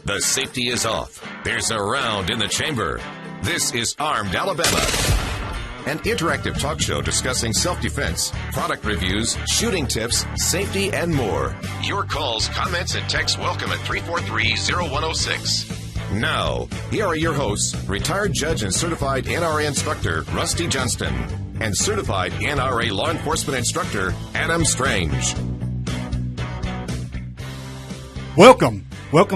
The safety is off. There's a round in the chamber. This is Armed Alabama, an interactive talk show discussing self-defense, product reviews, shooting tips, safety, and more. Your calls, comments, and texts welcome at 343-0106. Now, here are your hosts, retired judge and certified NRA instructor Rusty Johnston and certified NRA law enforcement instructor Adam Strange. Welcome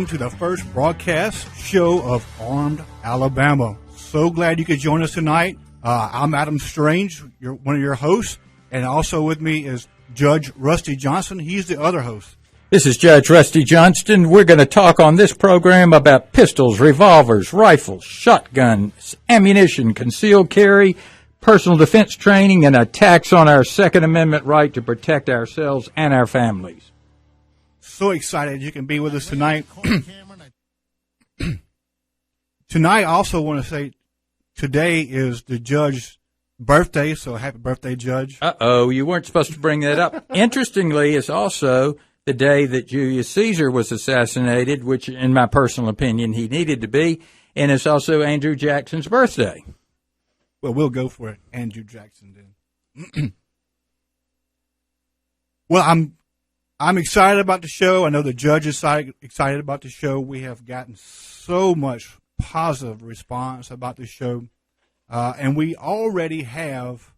to the first broadcast show of Armed Alabama. So glad you could join us tonight. I'm Adam Strange, one of your hosts, and also with me is Judge Rusty Johnston. He's the other host. This is Judge Rusty Johnston. We're going to talk on this program about pistols, revolvers, rifles, shotguns, ammunition, concealed carry, personal defense training, and attacks on our Second Amendment right to protect ourselves and our families. So excited you can be with us tonight. Tonight, I also want to say today is the judge's birthday, so happy birthday, Judge. Uh-oh, you weren't supposed to bring that up. Interestingly, it's also the day that Julius Caesar was assassinated, which, in my personal opinion, he needed to be, and it's also Andrew Jackson's birthday. Well, we'll go for it, Andrew Jackson, then. Well, I'm excited about the show. I know the judge is excited about the show. We have gotten so much positive response about the show, and we already have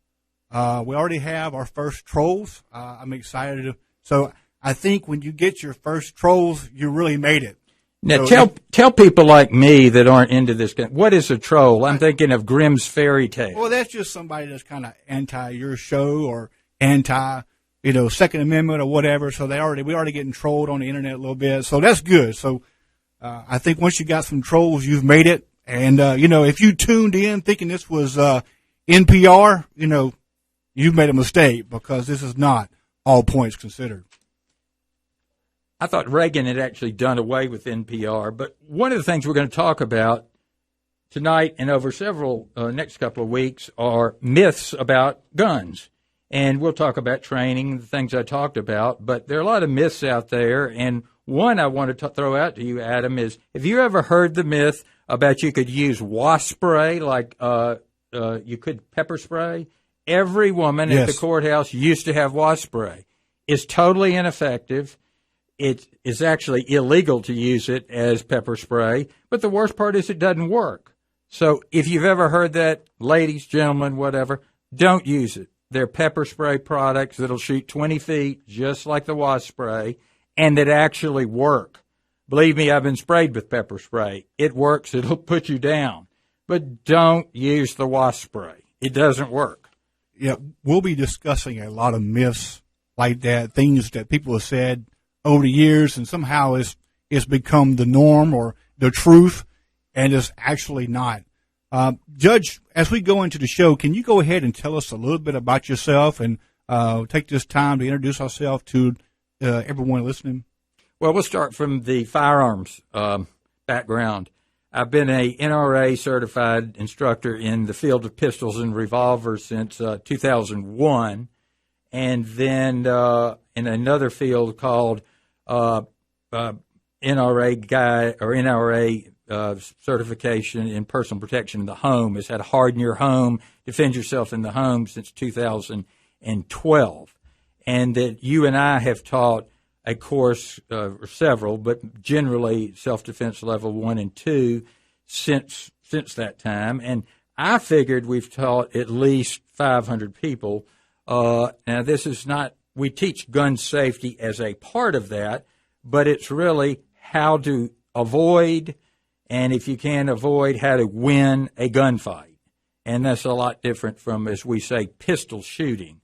our first trolls. I'm excited. So I think when you get your first trolls, you really made it. Now, tell people like me that aren't into this, what is a troll? I'm thinking of Grimm's fairy tale. Well, that's just somebody that's kind of anti your show or anti, Second Amendment or whatever. So we already getting trolled on the internet a little bit. So that's good. So I think once you got some trolls, you've made it. And, if you tuned in thinking this was NPR, you've made a mistake because this is not All Points Considered. I thought Reagan had actually done away with NPR, but one of the things we're going to talk about tonight and over several next couple of weeks are myths about guns. And we'll talk about training, the things I talked about, but there are a lot of myths out there, and one I want to throw out to you, Adam, is have you ever heard the myth about you could use wasp spray like you could pepper spray? Every woman at the courthouse used to have wasp spray. It's totally ineffective. It is actually illegal to use it as pepper spray, but the worst part is it doesn't work. So if you've ever heard that, ladies, gentlemen, whatever, don't use it. They're pepper spray products that'll shoot 20 feet just like the wasp spray and that actually work. Believe me, I've been sprayed with pepper spray. It works. It'll put you down. But don't use the wasp spray. It doesn't work. Yeah, we'll be discussing a lot of myths like that, things that people have said over the years, and somehow it's become the norm or the truth, and it's actually not. Judge, as we go into the show, can you go ahead and tell us a little bit about yourself and take this time to introduce ourselves to everyone listening? Well, we'll start from the firearms background. I've been a NRA certified instructor in the field of pistols and revolvers since 2001, and then in another field called NRA certification in personal protection in the home. Has had Harden Your Home, Defend Yourself in the Home since 2012. And that you and I have taught a course, or several, but generally self-defense level 1 and 2 since that time. And I figured we've taught at least 500 people. Now, this is not, we teach gun safety as a part of that, but it's really how to avoid, and if you can avoid, how to win a gunfight. And that's a lot different from, as we say, pistol shooting.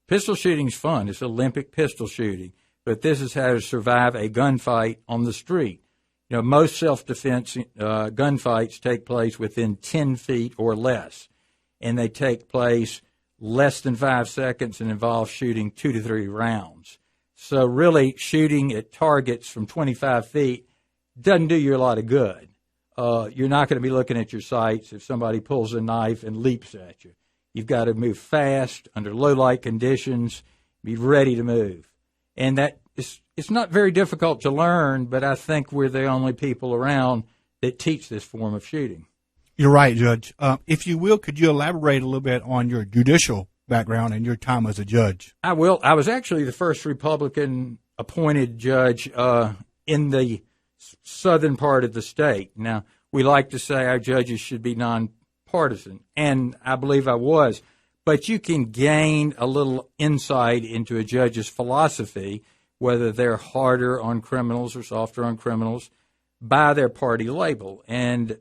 Pistol shooting's fun. It's Olympic pistol shooting. But this is how to survive a gunfight on the street. Most self-defense gunfights take place within 10 feet or less, and they take place less than 5 seconds and involve shooting 2 to 3 rounds. So really, shooting at targets from 25 feet doesn't do you a lot of good. You're not going to be looking at your sights if somebody pulls a knife and leaps at you. You've got to move fast under low light conditions, be ready to move. And that it's not very difficult to learn, but I think we're the only people around that teach this form of shooting. You're right, Judge. If you will, could you elaborate a little bit on your judicial background and your time as a judge? I will. I was actually the first Republican appointed judge in the southern part of the state. Now, we like to say our judges should be nonpartisan, and I believe I was. But you can gain a little insight into a judge's philosophy, whether they're harder on criminals or softer on criminals, by their party label. And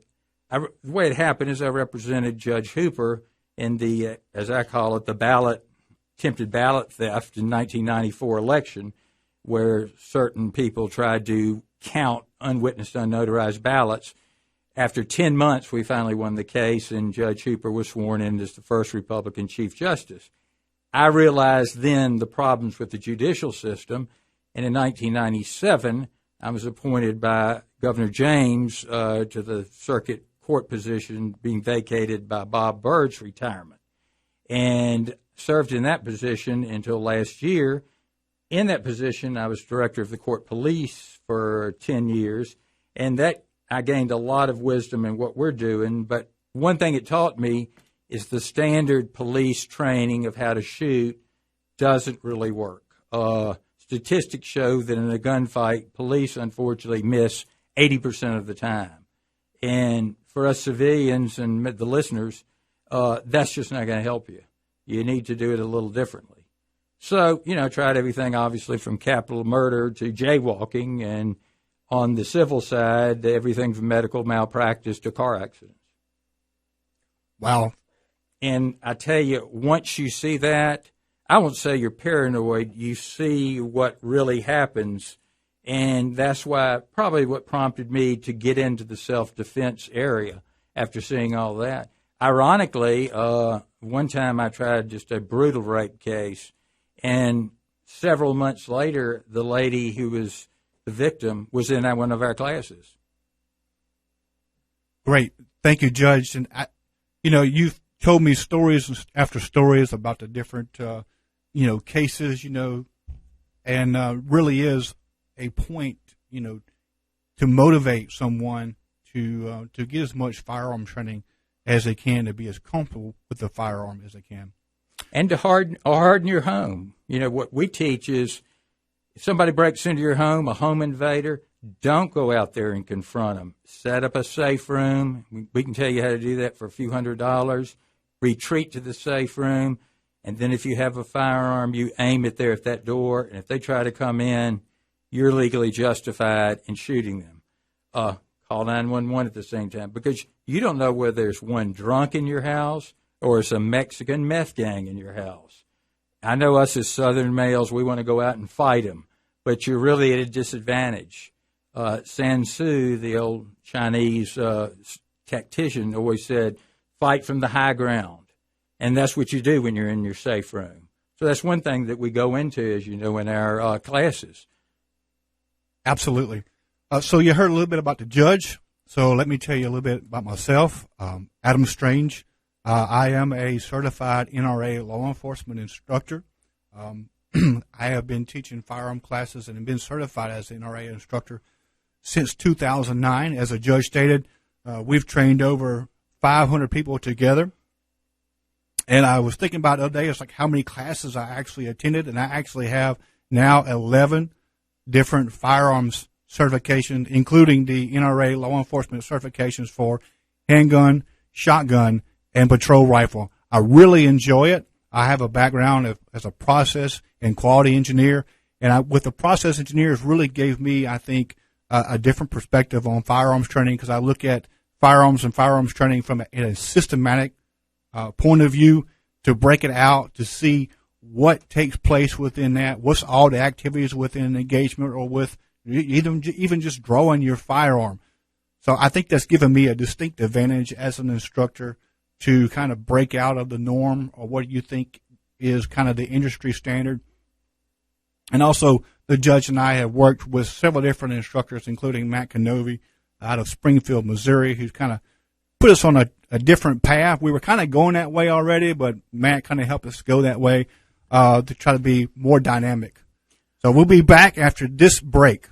the way it happened is I represented Judge Hooper in the, as I call it, the attempted ballot theft in 1994 election, where certain people tried to count unwitnessed, unnotarized ballots. After 10 months, we finally won the case, and Judge Hooper was sworn in as the first Republican Chief Justice. I realized then the problems with the judicial system, and in 1997, I was appointed by Governor James to the circuit court position being vacated by Bob Byrd's retirement, and served in that position until last year. In that position, I was director of the court police for 10 years, and that I gained a lot of wisdom in what we're doing. But one thing it taught me is the standard police training of how to shoot doesn't really work. Statistics show that in a gunfight, police unfortunately miss 80% of the time. And for us civilians and the listeners, that's just not going to help you. You need to do it a little differently. So, tried everything, obviously, from capital murder to jaywalking, and on the civil side, everything from medical malpractice to car accidents. Wow. And I tell you, once you see that, I won't say you're paranoid, you see what really happens. And that's why probably what prompted me to get into the self-defense area after seeing all that. Ironically, one time I tried just a brutal rape case, and several months later, the lady who was the victim was in one of our classes. Great. Thank you, Judge. And, you've told me stories after stories about the different, cases, and really is a point, to motivate someone to get as much firearm training as they can, to be as comfortable with the firearm as they can. And to harden your home. What we teach is if somebody breaks into your home, a home invader, don't go out there and confront them. Set up a safe room. We can tell you how to do that for a few $100s. Retreat to the safe room. And then if you have a firearm, you aim it there at that door. And if they try to come in, you're legally justified in shooting them. Call 911 at the same time, because you don't know whether there's one drunk in your house or it's a Mexican meth gang in your house. I know us as Southern males, we want to go out and fight them, but you're really at a disadvantage. Sun Tzu, the old Chinese tactician, always said, fight from the high ground. And that's what you do when you're in your safe room. So that's one thing that we go into, as you know, in our classes. Absolutely. So you heard a little bit about the judge. So let me tell you a little bit about myself. Adam Strange. I am a certified NRA law enforcement instructor. I have been teaching firearm classes and have been certified as an NRA instructor since 2009. As a judge stated, we've trained over 500 people together. And I was thinking about the other day, it's like how many classes I actually attended, and I actually have now 11 different firearms certifications, including the NRA law enforcement certifications for handgun, shotgun, and patrol rifle. I really enjoy it. I have a background as a process and quality engineer, and with the process engineers really gave me, I think, a different perspective on firearms training, because I look at firearms and firearms training from a systematic point of view, to break it out, to see what takes place within that, what's all the activities within an engagement or with even just drawing your firearm. So I think that's given me a distinct advantage as an instructor to kind of break out of the norm or what you think is kind of the industry standard. And also the judge and I have worked with several different instructors, including Matt Canovey out of Springfield, Missouri, who's kind of put us on a different path. We were kind of going that way already, but Matt kind of helped us go that way to try to be more dynamic. So we'll be back after this break.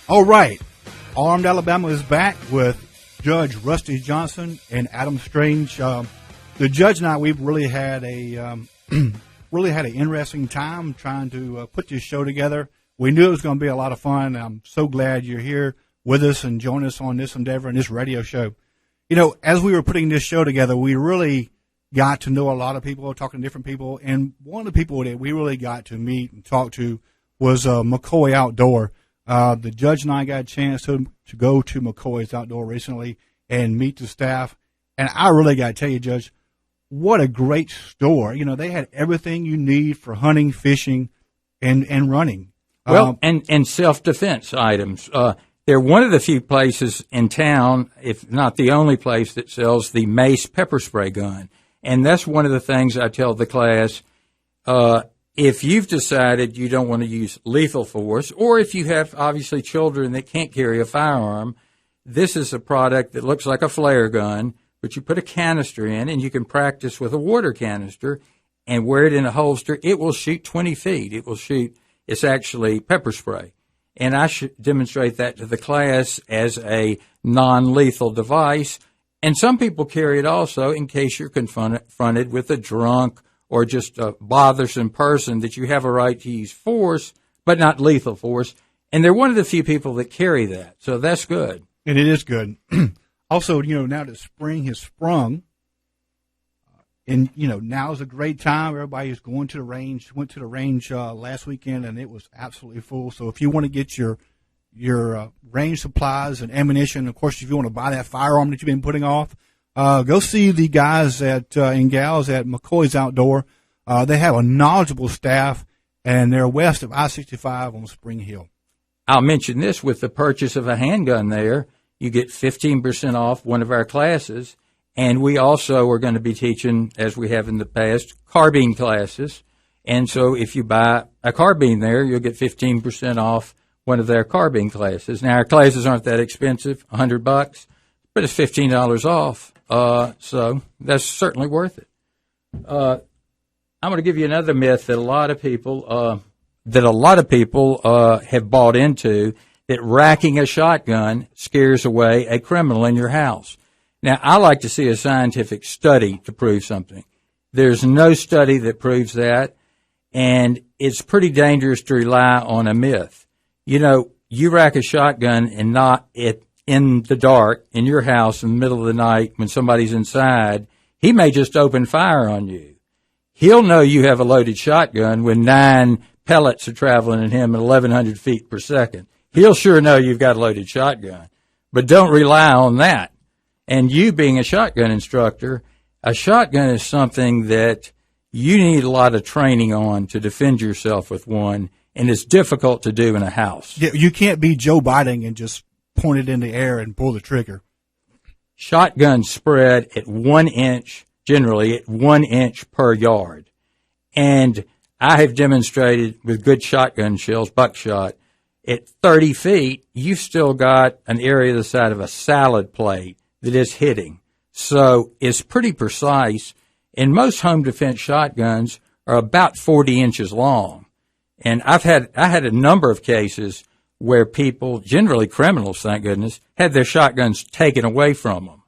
All right. Armed Alabama is back with Judge Rusty Johnson and Adam Strange. The judge and I, we've really had an interesting time trying to put this show together. We knew it was going to be a lot of fun. I'm so glad you're here with us and join us on this endeavor and this radio show. You know, as we were putting this show together, we really got to know a lot of people, talking to different people. And one of the people that we really got to meet and talk to was McCoy Outdoor. The judge and I got a chance to go to McCoy's Outdoor recently and meet the staff. And I really got to tell you, Judge, what a great store. You know, they had everything you need for hunting, fishing, and running. Well, and self-defense items. They're one of the few places in town, if not the only place, that sells the Mace pepper spray gun. And that's one of the things I tell the class. If you've decided you don't want to use lethal force, or if you have obviously children that can't carry a firearm, this is a product that looks like a flare gun, but you put a canister in and you can practice with a water canister and wear it in a holster. It will shoot 20 feet. It's actually pepper spray. And I should demonstrate that to the class as a non-lethal device. And some people carry it also in case you're confronted with a drunk or just a bothersome person that you have a right to use force, but not lethal force. And they're one of the few people that carry that. So that's good. And it is good. Also, you know, now that spring has sprung, and, you know, now is a great time. Everybody's going to the range. Went to the range last weekend, and it was absolutely full. So if you want to get your range supplies and ammunition, of course, if you want to buy that firearm that you've been putting off, go see the guys and gals at McCoy's Outdoor. They have a knowledgeable staff, and they're west of I-65 on Spring Hill. I'll mention this: with the purchase of a handgun there, you get 15% off one of our classes. And we also are going to be teaching, as we have in the past, carbine classes. And so if you buy a carbine there, you'll get 15% off one of their carbine classes. Now, our classes aren't that expensive, $100, but it's $15 off. So that's certainly worth it. I'm going to give you another myth that a lot of people have bought into, that racking a shotgun scares away a criminal in your house. Now, I like to see a scientific study to prove something. There's no study that proves that, and it's pretty dangerous to rely on a myth. You know, you rack a shotgun and not it in the dark in your house in the middle of the night when somebody's inside, he may just open fire on you. He'll know you have a loaded shotgun when 9 pellets are traveling in him at 1,100 feet per second. He'll sure know you've got a loaded shotgun, but don't rely on that. And you being a shotgun instructor, a shotgun is something that you need a lot of training on to defend yourself with one, and it's difficult to do in a house. Yeah, you can't be Joe Biden and just point it in the air and pull the trigger. Shotguns spread at 1 inch, generally at 1 inch per yard. And I have demonstrated with good shotgun shells, buckshot, at 30 feet, you've still got an area the size of a salad plate that is hitting. So it's pretty precise. And most home defense shotguns are about 40 inches long. And I had a number of cases where people, generally criminals, thank goodness, had their shotguns taken away from them.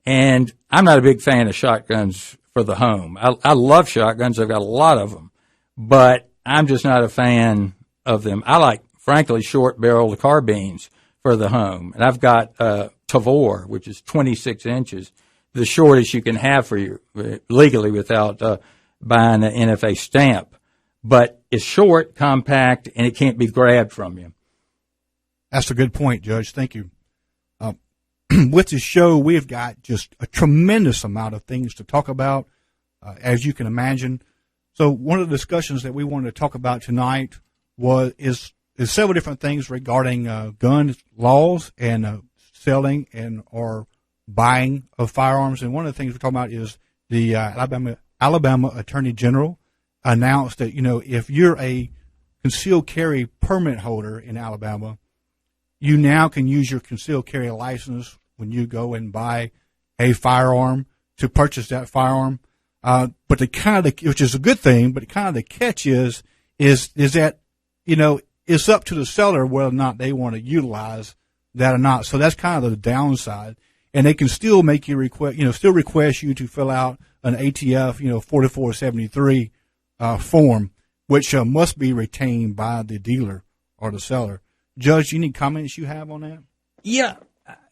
And I'm not a big fan of shotguns for the home. I love shotguns. I've got a lot of them. But I'm just not a fan of them. I like, frankly, short-barreled carbines for the home. And I've got Tavor, which is 26 inches, the shortest you can have for you legally without buying an NFA stamp. But it's short, compact, and it can't be grabbed from you. That's a good point, Judge. Thank you. With this show, we've got just a tremendous amount of things to talk about, as you can imagine. So one of the discussions that we wanted to talk about tonight is several different things regarding gun laws and selling and or buying of firearms. And one of the things we're talking about is the Alabama Attorney General announced that, if you're a concealed carry permit holder in Alabama, you now can use your concealed carry license when you go and buy a firearm to purchase that firearm. But which is a good thing, but the catch is that, it's up to the seller whether or not they want to utilize that or not. So that's kind of the downside. And they can still make you request you to fill out an ATF, 4473 form, which must be retained by the dealer or the seller. Judge, any comments you have on that? Yeah,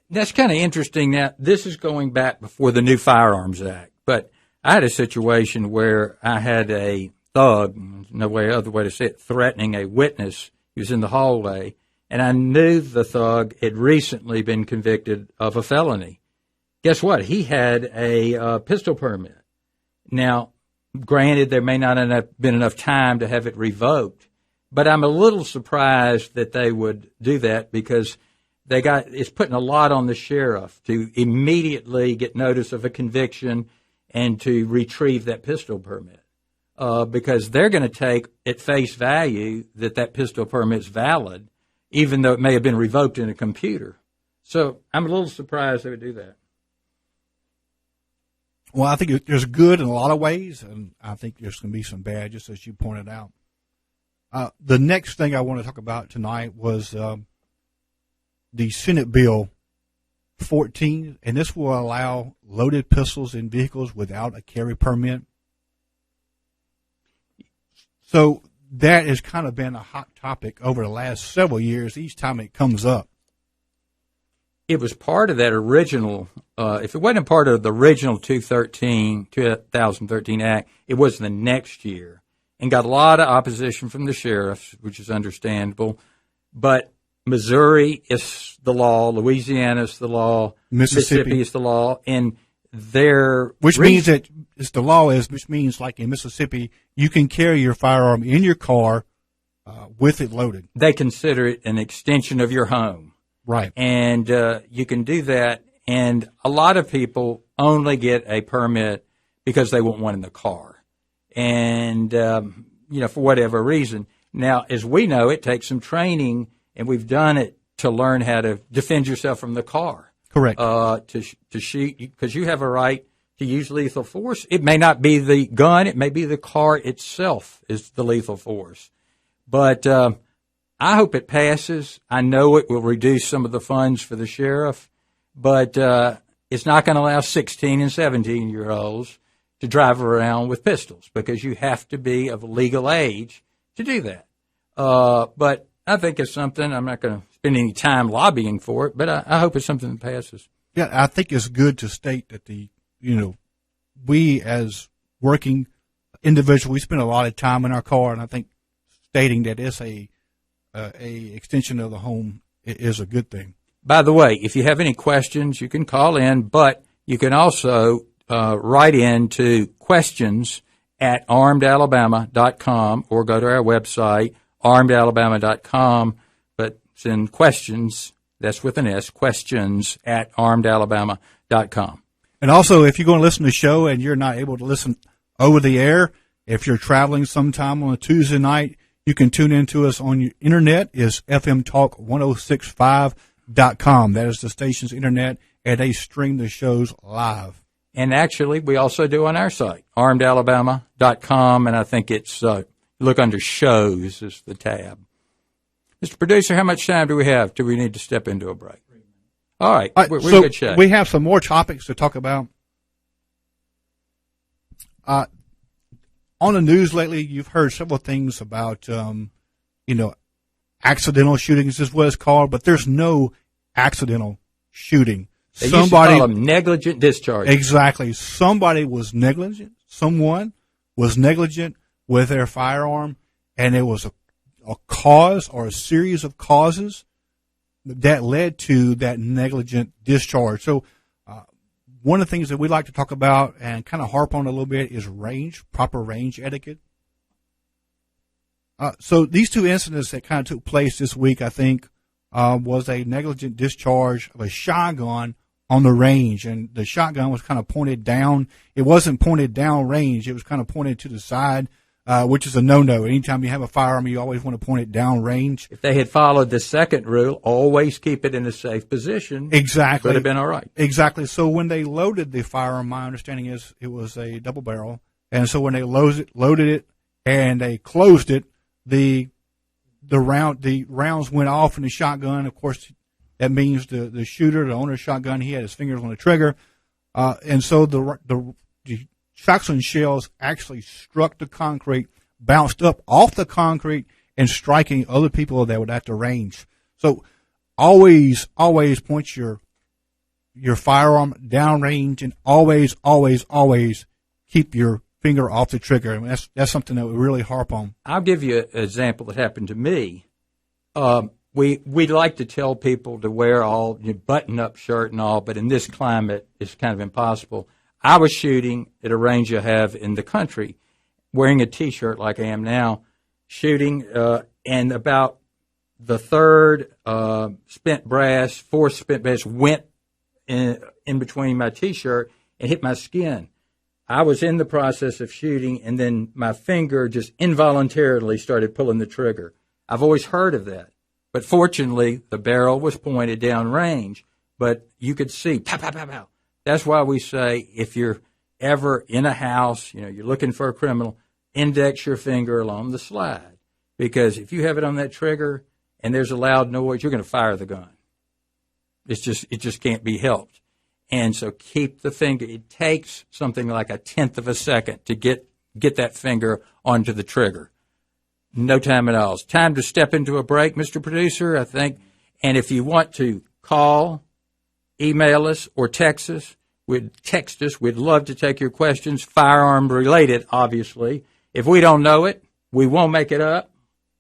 that's kind of interesting. Now, this is going back before the new Firearms Act, but I had a situation where I had a thug, no other way to say it, threatening a witness. He was in the hallway, and I knew the thug had recently been convicted of a felony. Guess what? He had a pistol permit. Now, granted, there may not have been enough time to have it revoked, but I'm a little surprised that they would do that because it's putting a lot on the sheriff to immediately get notice of a conviction and to retrieve that pistol permit. Because they're going to take at face value that pistol permit's valid, even though it may have been revoked in a computer. So I'm a little surprised they would do that. Well, I think there's good in a lot of ways, and I think there's going to be some bad, just as you pointed out. The next thing I want to talk about tonight was the Senate Bill 14, and this will allow loaded pistols in vehicles without a carry permit. So that has kind of been a hot topic over the last several years each time it comes up. It was part of that original, if it wasn't part of the original 2013 Act, it was the next year and got a lot of opposition from the sheriffs, which is understandable. But Missouri is the law, Louisiana is the law, Mississippi is the law, and which means that it's the law which means like in Mississippi, you can carry your firearm in your car with it loaded. They consider it an extension of your home. Right. And you can do that. And a lot of people only get a permit because they want one in the car. And, for whatever reason. Now, as we know, it takes some training, and we've done it to learn how to defend yourself from the car. Correct. To shoot, because you have a right to use lethal force. It may not be the gun. It may be the car itself is the lethal force. But I hope it passes. I know it will reduce some of the funds for the sheriff, but it's not going to allow 16 and 17-year-olds to drive around with pistols because you have to be of legal age to do that. But I think it's something. I'm not going to spend any time lobbying for it, but I hope it's something that passes. Yeah, I think it's good to state that we as working individuals, we spend a lot of time in our car, and I think stating that it's a extension of the home is a good thing. By the way, if you have any questions, you can call in, but you can also write in to questions@armedalabama.com or go to our website, armedalabama.com, but it's in questions, that's with an S, questions@armedalabama.com. And also, if you're going to listen to the show and you're not able to listen over the air, if you're traveling sometime on a Tuesday night, you can tune in to us on your internet. Is fmtalk1065.com. That is the station's internet, and they stream the shows live. And actually, we also do on our site, armedalabama.com, and I think it's look under shows is the tab. Mr. Producer, how much time do we have? Do we need to step into a break? All right, we're in good shape. We have some more topics to talk about. On the news lately, you've heard several things about, accidental shootings is what it's called, but there's no accidental shooting. They used to call them negligent discharge. Exactly. Somebody was negligent. Someone was negligent with their firearm, and it was a cause or a series of causes that led to that negligent discharge. So one of the things that we like to talk about and kind of harp on a little bit is proper range etiquette. So these two incidents that kind of took place this week, I think, was a negligent discharge of a shotgun on the range, and the shotgun was kind of pointed down. It wasn't pointed down range. It was kind of pointed to the side, which is a no-no. Anytime you have a firearm, you always want to point it down range. If they had followed the second rule, always keep it in a safe position. Exactly. Would have been all right. Exactly. So when they loaded the firearm, my understanding is it was a double barrel. And so when they loaded it and they closed it, the rounds went off in the shotgun. Of course, that means the shooter, the owner of the shotgun, he had his fingers on the trigger. And so the shotgun shells actually struck the concrete, bounced up off the concrete, and striking other people that were at the range. So always point your firearm downrange, and always keep your finger off the trigger. I mean, that's something that we really harp on. I'll give you an example that happened to me. We like to tell people to wear all button-up shirt and all, but in this climate, it's kind of impossible. I was shooting at a range I have in the country, wearing a T-shirt like I am now, shooting, and about the third fourth spent brass went in between my T-shirt and hit my skin. I was in the process of shooting, and then my finger just involuntarily started pulling the trigger. I've always heard of that. But fortunately, the barrel was pointed down range, but you could see, pow, pow, pow, pow. That's why we say if you're ever in a house, you're looking for a criminal, index your finger along the slide. Because if you have it on that trigger and there's a loud noise, you're going to fire the gun. It just can't be helped. And so keep the finger. It takes something like a tenth of a second to get that finger onto the trigger. No time at all. It's time to step into a break, Mr. Producer, I think. And if you want to call, email us, or text us, we'd love to take your questions, firearm related, obviously. If we don't know it, we won't make it up.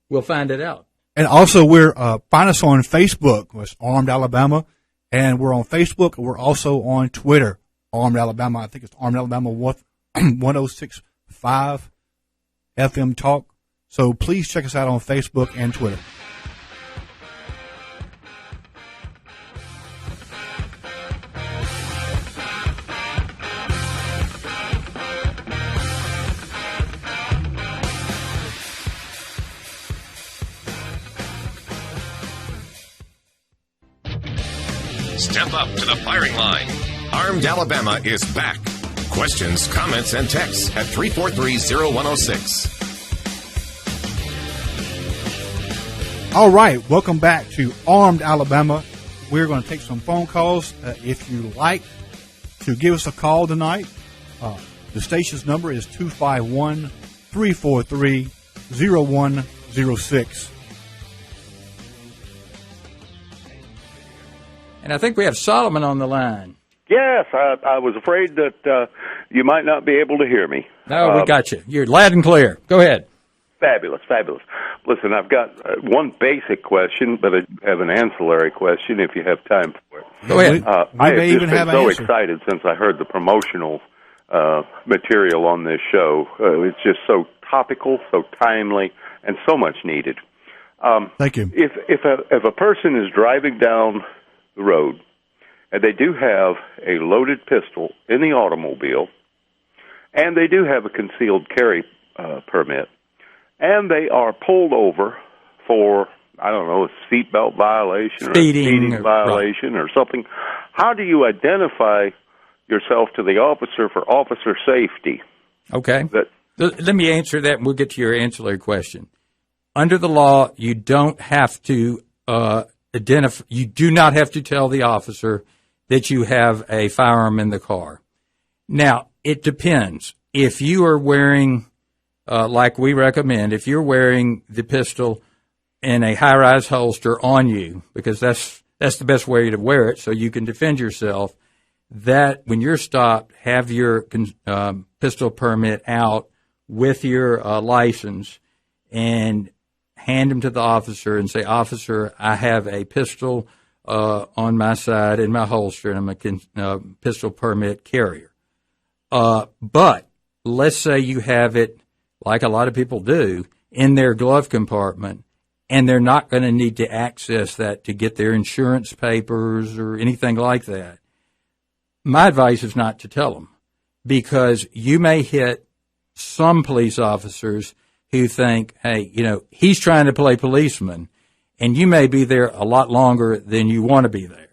We'll find it out. And also, find us on Facebook. It's Armed Alabama. And we're on Facebook. We're also on Twitter, Armed Alabama. I think it's Armed Alabama 1065 FM Talk. So please check us out on Facebook and Twitter. Step up to the firing line. Armed Alabama is back. Questions, comments, and texts at 343-0106. All right, welcome back to Armed Alabama. We're going to take some phone calls. If you like to give us a call tonight, the station's number is 251-343-0106. And I think we have Solomon on the line. Yes, I was afraid that you might not be able to hear me. No, we got you. You're loud and clear. Go ahead. Fabulous. Listen, I've got one basic question, but I have an ancillary question if you have time for it. Go ahead. I have just been so excited since I heard the promotional material on this show. It's just so topical, so timely, and so much needed. Thank you. If a person is driving down the road and they do have a loaded pistol in the automobile, and they do have a concealed carry permit, and they are pulled over for, I don't know, a seatbelt violation or a speeding violation or something, how do you identify yourself to the officer for officer safety? Okay. Let me answer that, and we'll get to your ancillary question. Under the law, you don't have to you do not have to tell the officer that you have a firearm in the car. Now, it depends. If you are wearing, like we recommend, if you're wearing the pistol in a high-rise holster on you, because that's the best way to wear it so you can defend yourself, that when you're stopped, have your pistol permit out with your license and hand them to the officer and say, "Officer, I have a pistol on my side in my holster, and I'm a pistol permit carrier." But let's say you have it, like a lot of people do, in their glove compartment, and they're not going to need to access that to get their insurance papers or anything like that. My advice is not to tell them, because you may hit some police officers who think, hey, he's trying to play policeman, and you may be there a lot longer than you want to be there.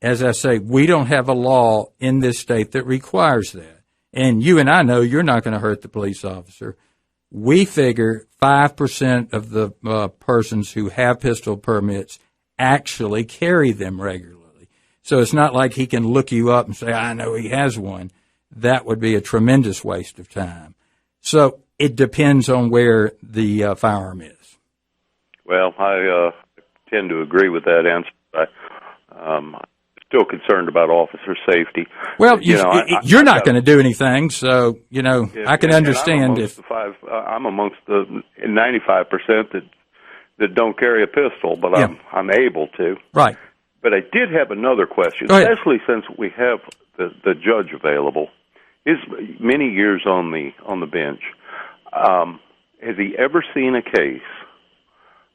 As I say, we don't have a law in this state that requires that. And you and I know you're not going to hurt the police officer. We figure 5% of the persons who have pistol permits actually carry them regularly. So it's not like he can look you up and say, I know he has one. That would be a tremendous waste of time. So it depends on where the firearm is. Well, I tend to agree with that answer. I'm still concerned about officer safety. Well, you're not going to do anything, so I can understand if I'm amongst the 95% that don't carry a pistol, but I'm able to. Right. But I did have another question, Go ahead. especially since we have the judge available. His many years on the bench. Has he ever seen a case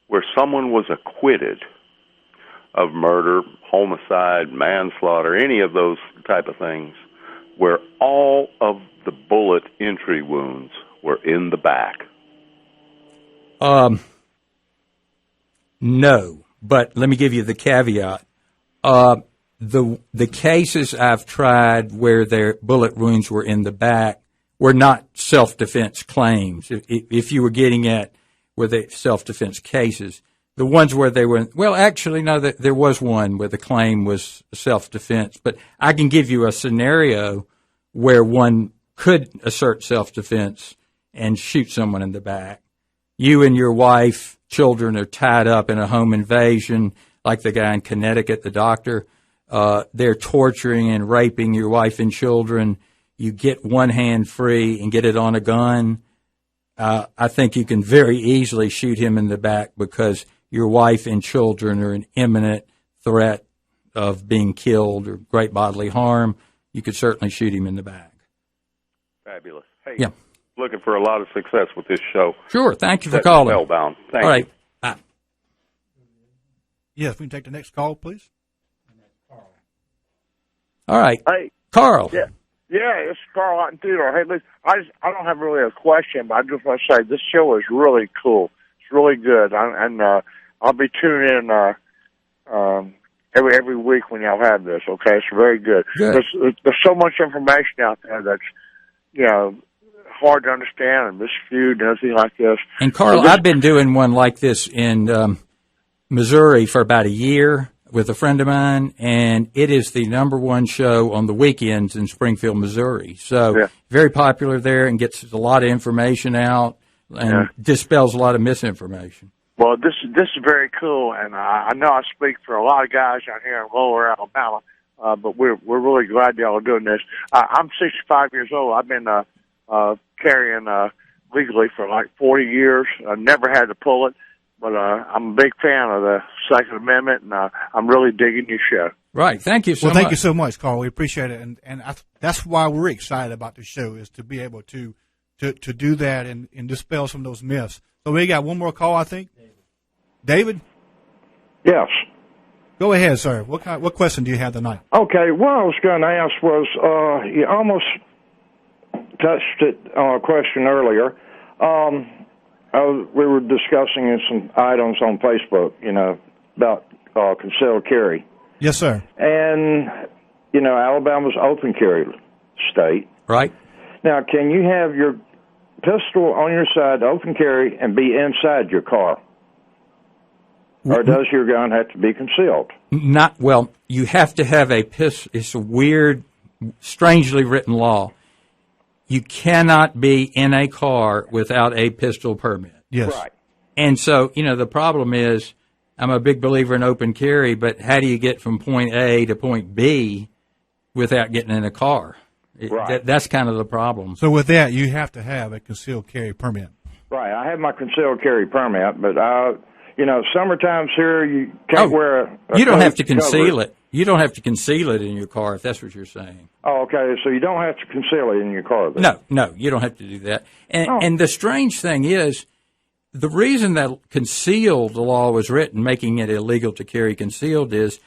where someone was acquitted of murder, homicide, manslaughter, any of those type of things, where all of the bullet entry wounds were in the back? No, but let me give you the caveat. The cases I've tried where their bullet wounds were in the back were not self-defense claims. If you were getting at were they self-defense cases, the ones where they were, well, actually, no, there was one where the claim was self-defense. But I can give you a scenario where one could assert self-defense and shoot someone in the back. You and your wife, children are tied up in a home invasion, like the guy in Connecticut, the doctor. They're torturing and raping your wife and children. You get one hand free and get it on a gun. I think you can very easily shoot him in the back because your wife and children are an imminent threat of being killed or great bodily harm. You could certainly shoot him in the back. Fabulous. Hey, yeah. Looking for a lot of success with this show. Sure. Thank you for calling. Spellbound. Thank All right. you. Bye. Yes, we can take the next call, please. All right. Hey. Carl. Yeah, it's Carl out in Theodore. Hey, listen, I don't have really a question, but I just want to say this show is really cool. It's really good, and I'll be tuning in every week when y'all have this. Okay, it's very good. Good. There's so much information out there that's hard to understand and misviewed and everything like this. And Carl, I've been doing one like this in Missouri for about a year with a friend of mine, and it is the #1 show on the weekends in Springfield, Missouri. So very popular there and gets a lot of information out and dispels a lot of misinformation. Well, this is very cool, and I know I speak for a lot of guys out here in Lower Alabama, but we're really glad y'all are doing this. I'm 65 years old. I've been carrying legally for like 40 years. I never had to pull it. But I'm a big fan of the Second Amendment, and I'm really digging your show. Right. Thank you so much. Well, thank you so much, Carl. We appreciate it. And that's why we're excited about the show, is to be able to do that and dispel some of those myths. So we got one more call, I think. David? Yes. Go ahead, sir. What question do you have tonight? Okay. What I was going to ask was, you almost touched it on a question earlier. We were discussing some items on Facebook, about concealed carry. Yes, sir. And, Alabama's open carry state. Right. Now, can you have your pistol on your side, open carry, and be inside your car? Or does your gun have to be concealed? Well, you have to have a pistol. It's a weird, strangely written law. You cannot be in a car without a pistol permit. Yes. Right. And so, the problem is, I'm a big believer in open carry, but how do you get from point A to point B without getting in a car? Right. That's kind of the problem. So with that, you have to have a concealed carry permit. Right. I have my concealed carry permit, but summertime's here, you can't wear a You don't have to coat conceal cover. it. You don't have to conceal it in your car, if that's what you're saying. Oh, okay. So you don't have to conceal it in your car, then? No, you don't have to do that. And the strange thing is, the reason that the law was written, making it illegal to carry concealed, is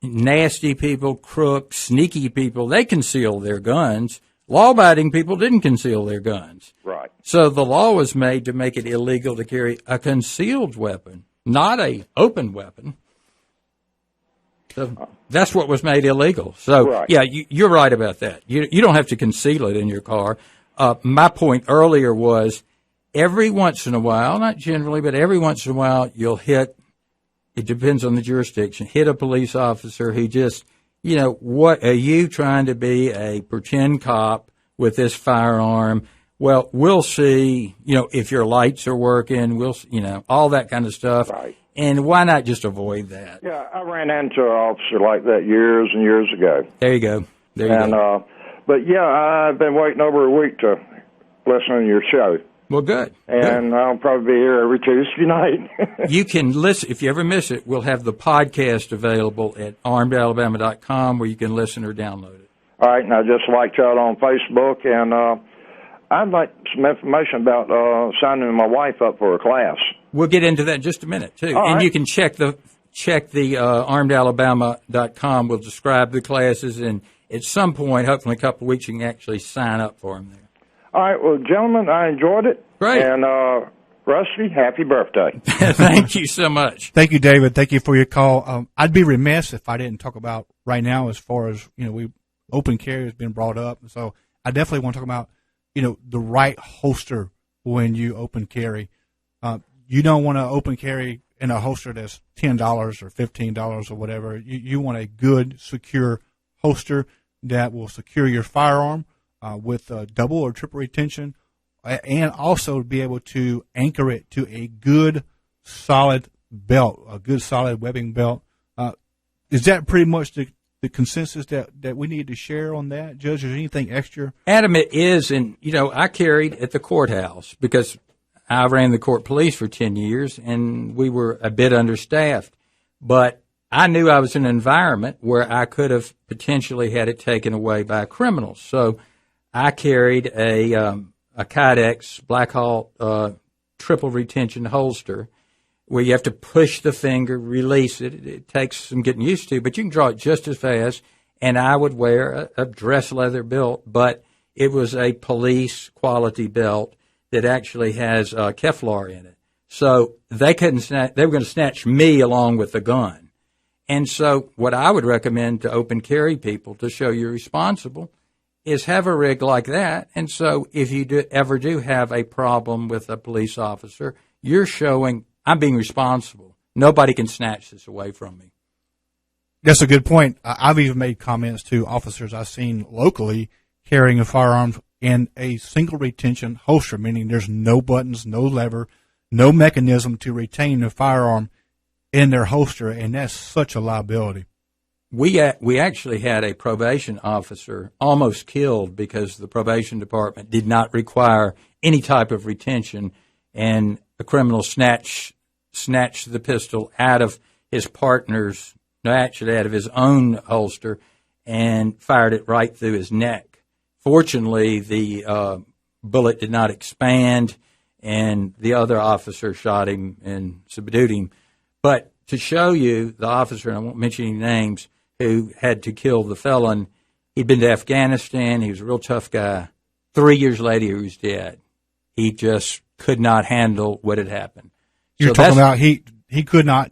nasty people, crooks, sneaky people, they concealed their guns. Law-abiding people didn't conceal their guns. Right. So the law was made to make it illegal to carry a concealed weapon, not a open weapon. So that's what was made illegal. So, right. Yeah, you're right about that. You don't have to conceal it in your car. My point earlier was every once in a while, not generally, but every once in a while, you'll hit, it depends on the jurisdiction, hit a police officer who just, what are you trying to be a pretend cop with this firearm? Well, we'll see, if your lights are working, all that kind of stuff. Right. And why not just avoid that? Yeah, I ran into an officer like that years and years ago. There you go. But yeah, I've been waiting over a week to listen to your show. Well, good. And I'll probably be here every Tuesday night. You can listen. If you ever miss it, we'll have the podcast available at armedalabama.com where you can listen or download it. All right, and I just liked y'all on Facebook, and I'd like some information about signing my wife up for a class. We'll get into that in just a minute, too. All and right. you can check the armedalabama.com. We'll describe the classes, and at some point, hopefully in a couple of weeks, you can actually sign up for them there. All right, well, gentlemen, I enjoyed it. Great. And Rusty, happy birthday. Thank you so much. Thank you, David. Thank you for your call. I'd be remiss if I didn't talk about right now as far as, open carry has been brought up. So I definitely want to talk about, the right holster when you open carry. You don't want to open carry in a holster that's $10 or $15 or whatever. You want a good, secure holster that will secure your firearm with double or triple retention, and also be able to anchor it to a good, solid belt, a good, solid webbing belt. Is that pretty much the consensus that we need to share on that, Judge? Is there anything extra? Adam, it is, and, I carried at the courthouse because I ran the court police for 10 years, and we were a bit understaffed. But I knew I was in an environment where I could have potentially had it taken away by criminals. So I carried a Kydex Black Hawk triple retention holster where you have to push the finger, release it. It takes some getting used to, but you can draw it just as fast. And I would wear a dress leather belt, but it was a police quality belt that actually has Kevlar in it. So they couldn't they were going to snatch me along with the gun. And so what I would recommend to open carry people to show you're responsible is have a rig like that. And so if you ever do have a problem with a police officer, you're showing I'm being responsible. Nobody can snatch this away from me. That's a good point. I've even made comments to officers I've seen locally carrying a firearm in a single retention holster, meaning there's no buttons, no lever, no mechanism to retain the firearm in their holster, and that's such a liability. We actually had a probation officer almost killed because the probation department did not require any type of retention, and a criminal snatched the pistol out of his partner's, no, actually out of his own holster, and fired it right through his neck. Fortunately, the bullet did not expand, and the other officer shot him and subdued him. But to show you, the officer, and I won't mention any names, who had to kill the felon, he'd been to Afghanistan. He was a real tough guy. 3 years later, he was dead. He just could not handle what had happened. You're talking about he could not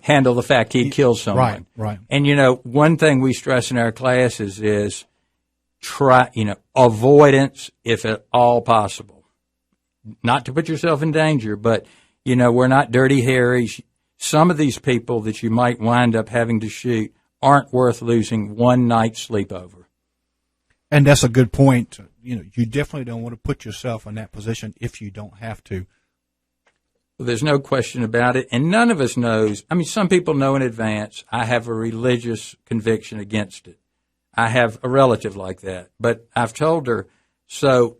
handle the fact he'd killed someone. Right. And, one thing we stress in our classes is avoidance if at all possible. Not to put yourself in danger, but, we're not Dirty Harrys. Some of these people that you might wind up having to shoot aren't worth losing one night's sleep over. And that's a good point. You definitely don't want to put yourself in that position if you don't have to. Well, there's no question about it. And none of us knows. I mean, some people know in advance, I have a religious conviction against it. I have a relative like that. But I've told her, so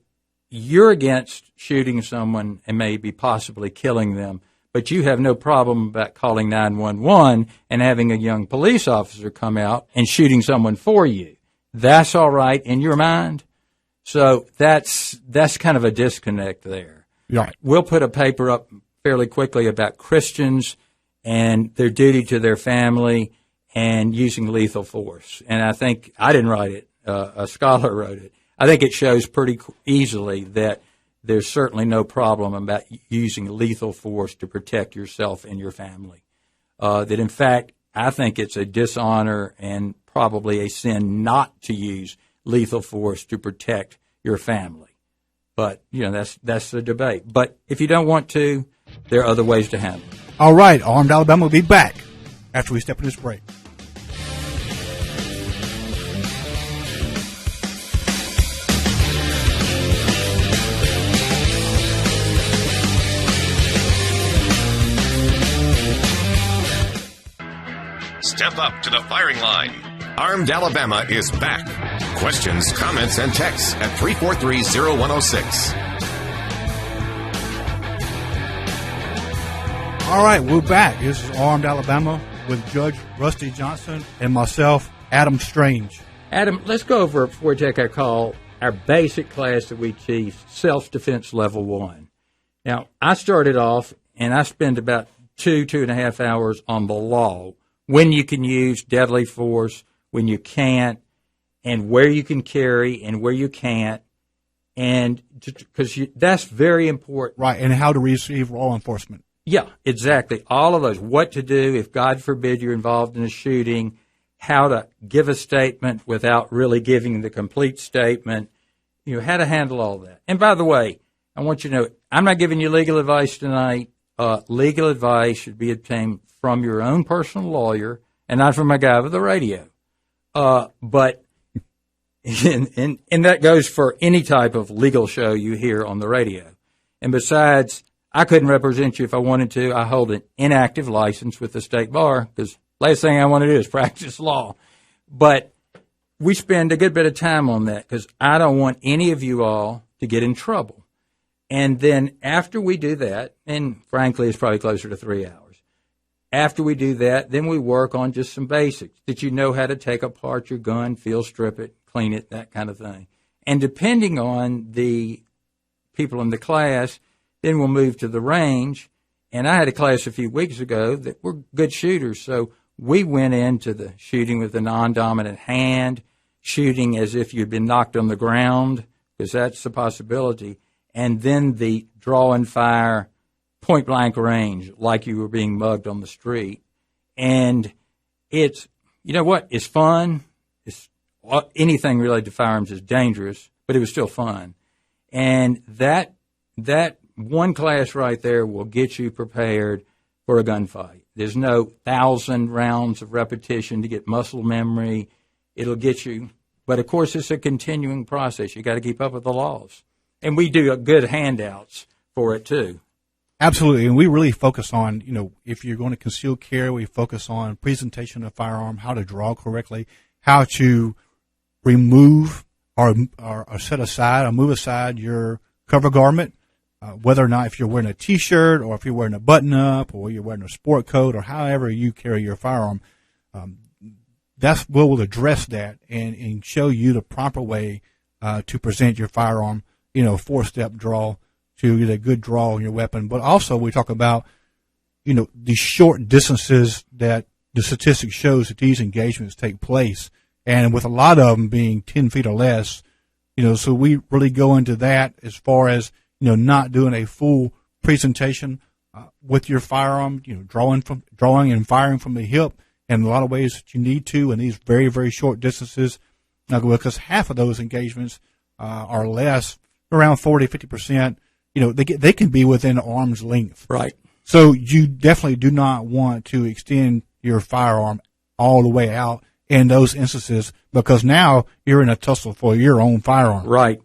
you're against shooting someone and maybe possibly killing them, but you have no problem about calling 911 and having a young police officer come out and shooting someone for you. That's all right in your mind. So that's kind of a disconnect there. Right. We'll put a paper up fairly quickly about Christians and their duty to their family and using lethal force. And I think I didn't write it. A scholar wrote it. I think it shows pretty easily that there's certainly no problem about using lethal force to protect yourself and your family. That, in fact, I think it's a dishonor and probably a sin not to use lethal force to protect your family. But, that's the debate. But if you don't want to, there are other ways to handle it. All right, Armed Alabama will be back after we step in this break. Step up to the firing line. Armed Alabama is back. Questions, comments, and texts at 343-0106. All right, we're back. This is Armed Alabama with Judge Rusty Johnson and myself, Adam Strange. Adam, let's go over, before we take our call, our basic class that we teach, Self-Defense Level 1. Now, I started off, and I spent about 2.5 hours on the law, when you can use deadly force, when you can't, and where you can carry and where you can't, and because that's very important. Right, and how to receive law enforcement. Yeah, exactly. All of those. What to do if, God forbid, you're involved in a shooting, how to give a statement without really giving the complete statement, how to handle all that. And by the way, I want you to know, I'm not giving you legal advice tonight. Legal advice should be obtained from your own personal lawyer and not from a guy with a radio. But and that goes for any type of legal show you hear on the radio. And besides, I couldn't represent you if I wanted to. I hold an inactive license with the state bar because last thing I want to do is practice law. But we spend a good bit of time on that because I don't want any of you all to get in trouble. And then after we do that, and frankly, it's probably closer to 3 hours. After we do that, then we work on just some basics, that you know how to take apart your gun, field strip it, clean it, that kind of thing. And depending on the people in the class, then we'll move to the range. And I had a class a few weeks ago that were good shooters. So we went into the shooting with a non-dominant hand, shooting as if you'd been knocked on the ground, because that's a possibility. And then the draw and fire point blank range, like you were being mugged on the street. And it's, it's fun. It's anything related to firearms is dangerous, but it was still fun. And that one class right there will get you prepared for a gunfight. There's no 1,000 rounds of repetition to get muscle memory. It'll get you, but of course it's a continuing process. You got to keep up with the laws. And we do good handouts for it too. Absolutely, and we really focus on, if you're going to conceal carry, we focus on presentation of firearm, how to draw correctly, how to remove or set aside or move aside your cover garment, whether or not if you're wearing a T-shirt or if you're wearing a button-up or you're wearing a sport coat or however you carry your firearm. We'll address that and show you the proper way to present your firearm, 4-step draw, to get a good draw on your weapon. But also we talk about, the short distances that the statistics shows that these engagements take place. And with a lot of them being 10 feet or less, so we really go into that as far as, not doing a full presentation with your firearm, drawing and firing from the hip in a lot of ways that you need to in these very, very short distances. Because half of those engagements are less, around 40-50%. They can be within arm's length. Right. So you definitely do not want to extend your firearm all the way out in those instances because now you're in a tussle for your own firearm. Right.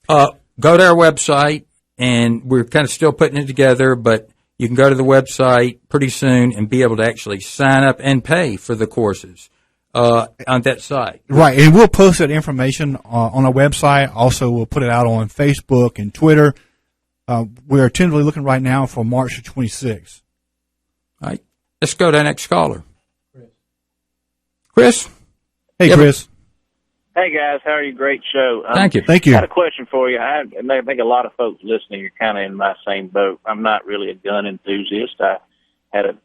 Go to our website, and we're kind of still putting it together, but you can go to the website pretty soon and be able to actually sign up and pay for the courses. On that site. Right, and we'll post that information on our website. Also, we'll put it out on Facebook and Twitter. We're tentatively looking right now for March 26th. All right, let's go to our next caller. Chris? Hey, yep. Chris. Hey, guys, how are you? Great show. Thank you. Thank you. I got a question for you. I think a lot of folks listening are kind of in my same boat. I'm not really a gun enthusiast. I had a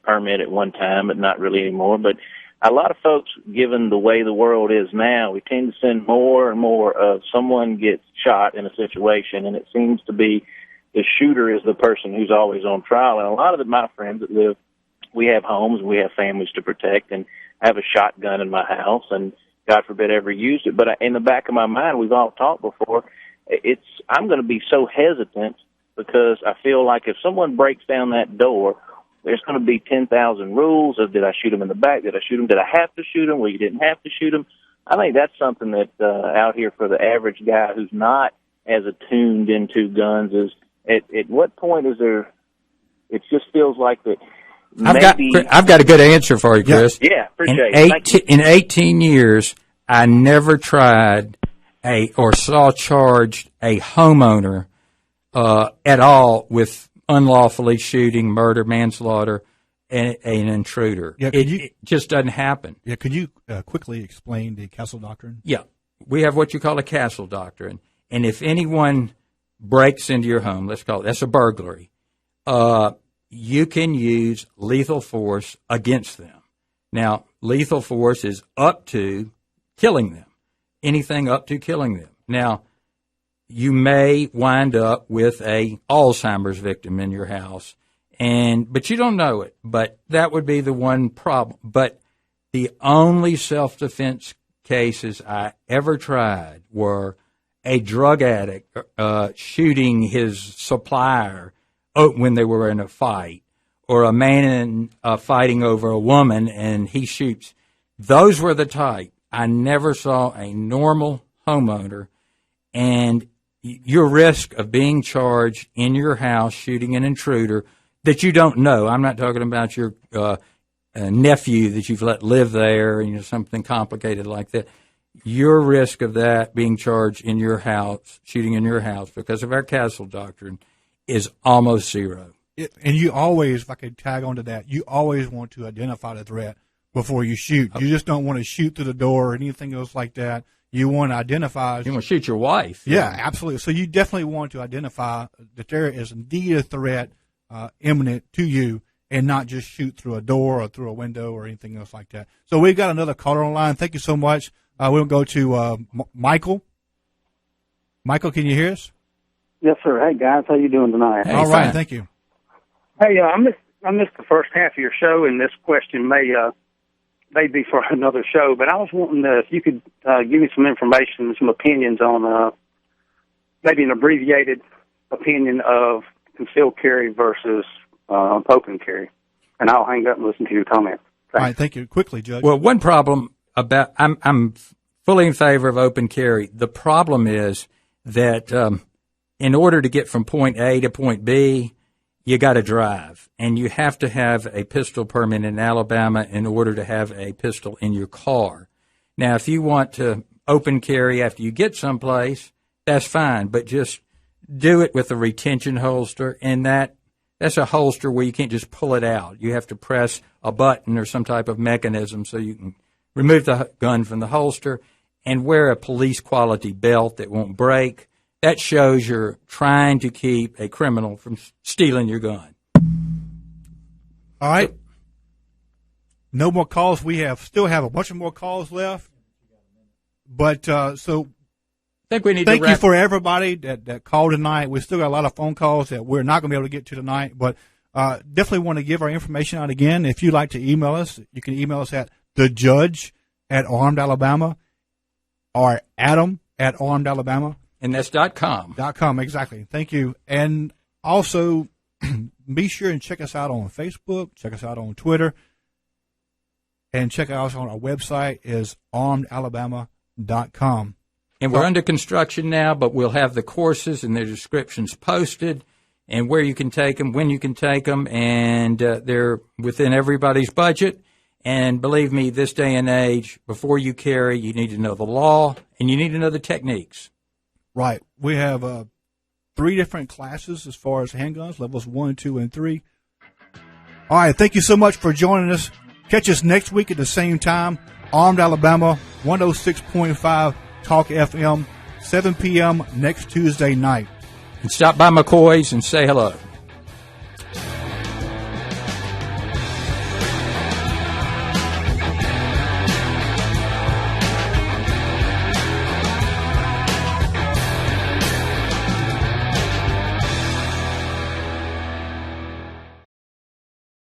permit at one time, but not really anymore. But a lot of folks, given the way the world is now, we tend to send more and more of someone gets shot in a situation, and it seems to be the shooter is the person who's always on trial. And a lot of my friends that live, we have homes, we have families to protect, and I have a shotgun in my house, and God forbid ever used it. But in the back of my mind, we've all talked before, I'm going to be so hesitant because I feel like if someone breaks down that door, there's going to be 10,000 rules of did I shoot him in the back? Did I shoot him? Did I have to shoot him? Well, you didn't have to shoot him. I think that's something that out here for the average guy who's not as attuned into guns is at what point is there? It just feels like that. I've got a good answer for you, Chris. Yeah, appreciate it. In 18 years, I never tried or saw charged a homeowner at all with unlawfully shooting, murder, manslaughter, an intruder. Yeah, it just doesn't happen. Yeah, could you quickly explain the Castle Doctrine? Yeah, we have what you call a Castle Doctrine, and if anyone breaks into your home, let's call it, that's a burglary, you can use lethal force against them. Now, lethal force is up to killing them, anything up to killing them. Now, you may wind up with a Alzheimer's victim in your house, but you don't know it. But that would be the one problem. But the only self-defense cases I ever tried were a drug addict shooting his supplier when they were in a fight, or a man fighting over a woman and he shoots. Those were the type. I never saw a normal homeowner, and your risk of being charged in your house shooting an intruder that you don't know. I'm not talking about your nephew that you've let live there, something complicated like that. Your risk of that being charged in your house, shooting in your house because of our Castle Doctrine, is almost zero. And you always, if I could tag onto that, you always want to identify the threat before you shoot. You just don't want to shoot through the door or anything else like that. You want to identify. You want to shoot your wife. Yeah, absolutely. So you definitely want to identify that there is indeed a threat imminent to you, and not just shoot through a door or through a window or anything else like that. So we've got another caller on the line. Thank you so much. We'll go to Michael. Michael, can you hear us? Yes, sir. Hey, guys. How you doing tonight? Hey, all right. Fine. Thank you. Hey, I missed the first half of your show, and this question may be for another show, but I was wanting if you could give me some information, some opinions on maybe an abbreviated opinion of concealed carry versus open carry, and I'll hang up and listen to your comment. Thanks. All right, thank you. Quickly, Judge. Well, one problem about I'm fully in favor of open carry. The problem is that in order to get from point A to point B, you got to drive, and you have to have a pistol permit in Alabama in order to have a pistol in your car. Now, if you want to open carry after you get someplace, that's fine, but just do it with a retention holster, and that's a holster where you can't just pull it out. You have to press a button or some type of mechanism so you can remove the gun from the holster, and wear a police-quality belt that won't break. That shows you're trying to keep a criminal from stealing your gun. All right. No more calls. We still have a bunch of more calls left. But so I think we need thank to you for everybody that called tonight. We still got a lot of phone calls that we're not going to be able to get to tonight. But definitely want to give our information out again. If you'd like to email us, you can email us at thejudge@armedalabama or Adam@armedalabama. And that's .com. .com, exactly. Thank you. And also, be sure and check us out on Facebook, check us out on Twitter, and check us out on our website is armedalabama.com. And we're under construction now, but we'll have the courses and their descriptions posted and where you can take them, when you can take them, and they're within everybody's budget. And believe me, this day and age, before you carry, you need to know the law and you need to know the techniques. Right. We have 3 different classes as far as handguns, levels 1, 2, and 3. All right. Thank you so much for joining us. Catch us next week at the same time. Armed Alabama, 106.5 Talk FM, 7 p.m. next Tuesday night. And stop by McCoy's and say hello.